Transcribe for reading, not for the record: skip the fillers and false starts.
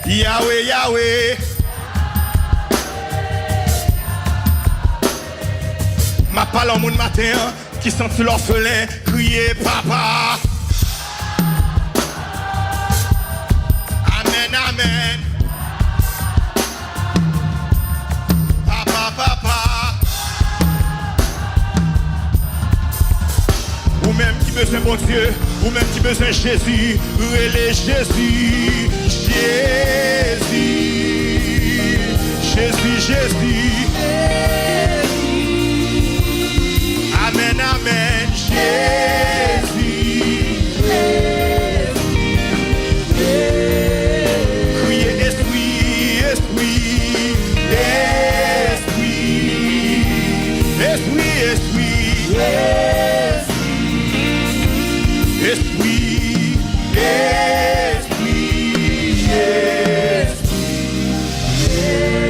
Yahweh, Yahweh. Ma parole en monde matin qui sent sur l'orphelin crier papa. Amen, amen. Papa, papa. Ou même qui besoin bon Dieu, ou même qui besoin Jésus, relais Jésus, Jésus, Jésus, Jésus.